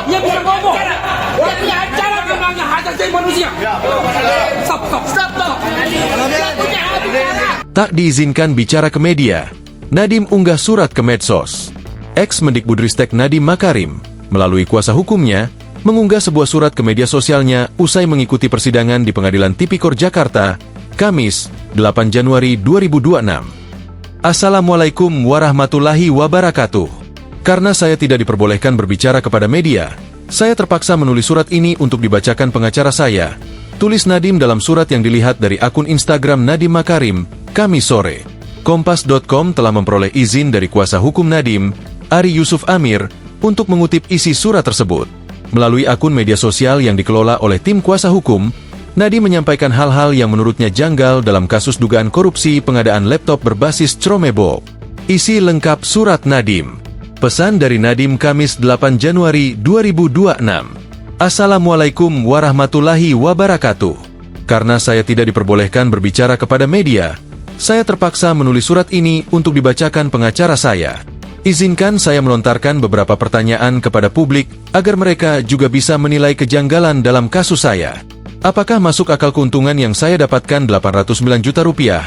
Dia bisa ngomong. Dia punya acara memangnya hak asasi manusia. Stop. Tak diizinkan bicara ke media, Nadiem unggah surat ke medsos. Ex-Mendikbudristek Nadiem Makarim, melalui kuasa hukumnya, mengunggah sebuah surat ke media sosialnya usai mengikuti persidangan di Pengadilan Tipikor Jakarta, Kamis, 8 Januari 2026. Assalamualaikum warahmatullahi wabarakatuh. Karena saya tidak diperbolehkan berbicara kepada media, saya terpaksa menulis surat ini untuk dibacakan pengacara saya. Tulis Nadiem dalam surat yang dilihat dari akun Instagram Nadiem Makarim, Kamis sore. Kompas.com telah memperoleh izin dari kuasa hukum Nadiem, Ari Yusuf Amir, untuk mengutip isi surat tersebut. Melalui akun media sosial yang dikelola oleh tim kuasa hukum, Nadiem menyampaikan hal-hal yang menurutnya janggal dalam kasus dugaan korupsi pengadaan laptop berbasis Chromebook. Isi lengkap surat Nadiem. Pesan dari Nadiem Kamis 8 Januari 2026. Assalamualaikum warahmatullahi wabarakatuh. Karena saya tidak diperbolehkan berbicara kepada media, saya terpaksa menulis surat ini untuk dibacakan pengacara saya. Izinkan saya melontarkan beberapa pertanyaan kepada publik agar mereka juga bisa menilai kejanggalan dalam kasus saya. Apakah masuk akal keuntungan yang saya dapatkan 809 juta rupiah?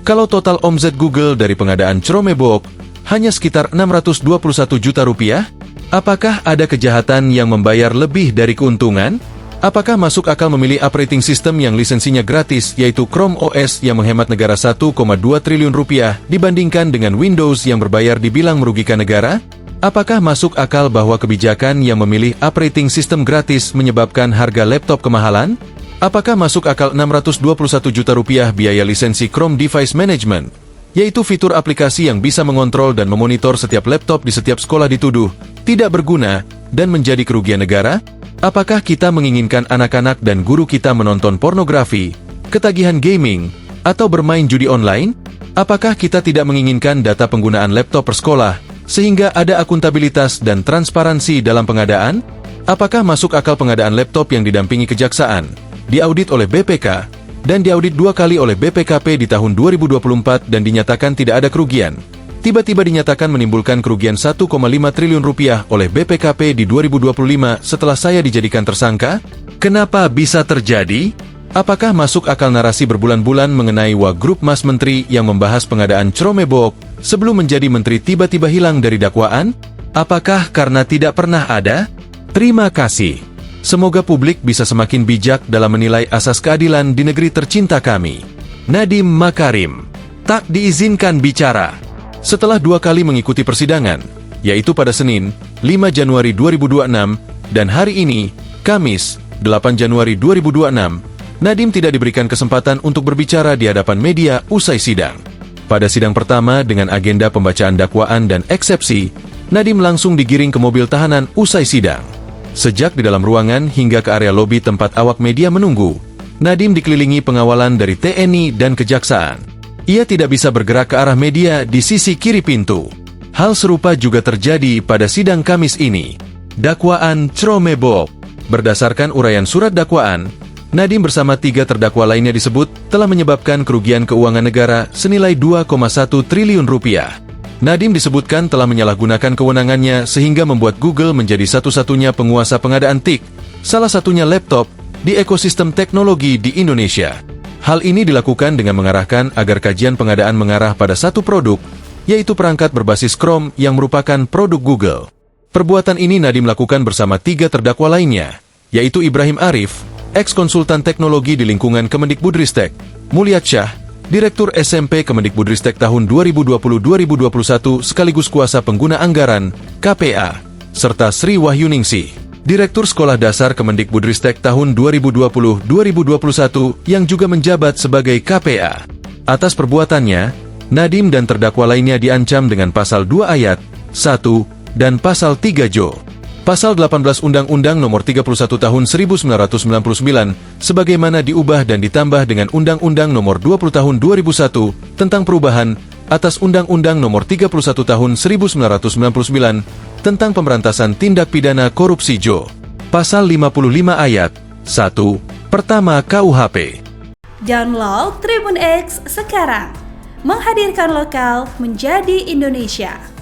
Kalau total omzet Google dari pengadaan Chromebook hanya sekitar 621 juta rupiah? Apakah ada kejahatan yang membayar lebih dari keuntungan? Apakah masuk akal memilih operating system yang lisensinya gratis, yaitu Chrome OS yang menghemat negara 1,2 triliun rupiah dibandingkan dengan Windows yang berbayar dibilang merugikan negara? Apakah masuk akal bahwa kebijakan yang memilih operating system gratis menyebabkan harga laptop kemahalan? Apakah masuk akal 621 juta rupiah biaya lisensi Chrome Device Management, yaitu fitur aplikasi yang bisa mengontrol dan memonitor setiap laptop di setiap sekolah dituduh tidak berguna dan menjadi kerugian negara? Apakah kita menginginkan anak-anak dan guru kita menonton pornografi, ketagihan gaming, atau bermain judi online? Apakah kita tidak menginginkan data penggunaan laptop per sekolah, sehingga ada akuntabilitas dan transparansi dalam pengadaan? Apakah masuk akal pengadaan laptop yang didampingi kejaksaan, diaudit oleh BPK, dan diaudit 2 kali oleh BPKP di tahun 2024 dan dinyatakan tidak ada kerugian, tiba-tiba dinyatakan menimbulkan kerugian 1,5 triliun rupiah oleh BPKP di 2025 setelah saya dijadikan tersangka? Kenapa bisa terjadi? Apakah masuk akal narasi berbulan-bulan mengenai Wagrup Mas Menteri yang membahas pengadaan Chromebook sebelum menjadi menteri tiba-tiba hilang dari dakwaan? Apakah karena tidak pernah ada? Terima kasih. Semoga publik bisa semakin bijak dalam menilai asas keadilan di negeri tercinta kami. Nadiem Makarim. Tak diizinkan bicara. Setelah 2 kali mengikuti persidangan, yaitu pada Senin, 5 Januari 2026, dan hari ini, Kamis, 8 Januari 2026, Nadiem tidak diberikan kesempatan untuk berbicara di hadapan media usai sidang. Pada sidang pertama dengan agenda pembacaan dakwaan dan eksepsi, Nadiem langsung digiring ke mobil tahanan usai sidang. Sejak di dalam ruangan hingga ke area lobi tempat awak media menunggu, Nadiem dikelilingi pengawalan dari TNI dan Kejaksaan. Ia tidak bisa bergerak ke arah media di sisi kiri pintu. Hal serupa juga terjadi pada sidang Kamis ini. Dakwaan Chromebook. Berdasarkan uraian surat dakwaan, Nadiem bersama 3 terdakwa lainnya disebut telah menyebabkan kerugian keuangan negara senilai 2,1 triliun rupiah. Nadiem disebutkan telah menyalahgunakan kewenangannya sehingga membuat Google menjadi satu-satunya penguasa pengadaan TIK, salah satunya laptop, di ekosistem teknologi di Indonesia. Hal ini dilakukan dengan mengarahkan agar kajian pengadaan mengarah pada satu produk, yaitu perangkat berbasis Chrome yang merupakan produk Google. Perbuatan ini Nadiem lakukan bersama 3 terdakwa lainnya, yaitu Ibrahim Arif, ex-konsultan teknologi di lingkungan Kemendikbudristek, Mulyad Syah, Direktur SMP Kemendikbudristek tahun 2020-2021 sekaligus kuasa pengguna anggaran, KPA, serta Sri Wahyuningsih, Direktur Sekolah Dasar Kemendikbudristek tahun 2020-2021 yang juga menjabat sebagai KPA. Atas perbuatannya, Nadiem dan terdakwa lainnya diancam dengan Pasal 2 Ayat 1 dan Pasal 3 Jo. Pasal 18 Undang-Undang Nomor 31 Tahun 1999 sebagaimana diubah dan ditambah dengan Undang-Undang Nomor 20 Tahun 2001 tentang perubahan atas Undang-Undang Nomor 31 Tahun 1999 tentang pemberantasan tindak pidana korupsi Jo. Pasal 55 Ayat 1 Pertama KUHP. Download Tribun X sekarang. menghadirkan lokal menjadi Indonesia.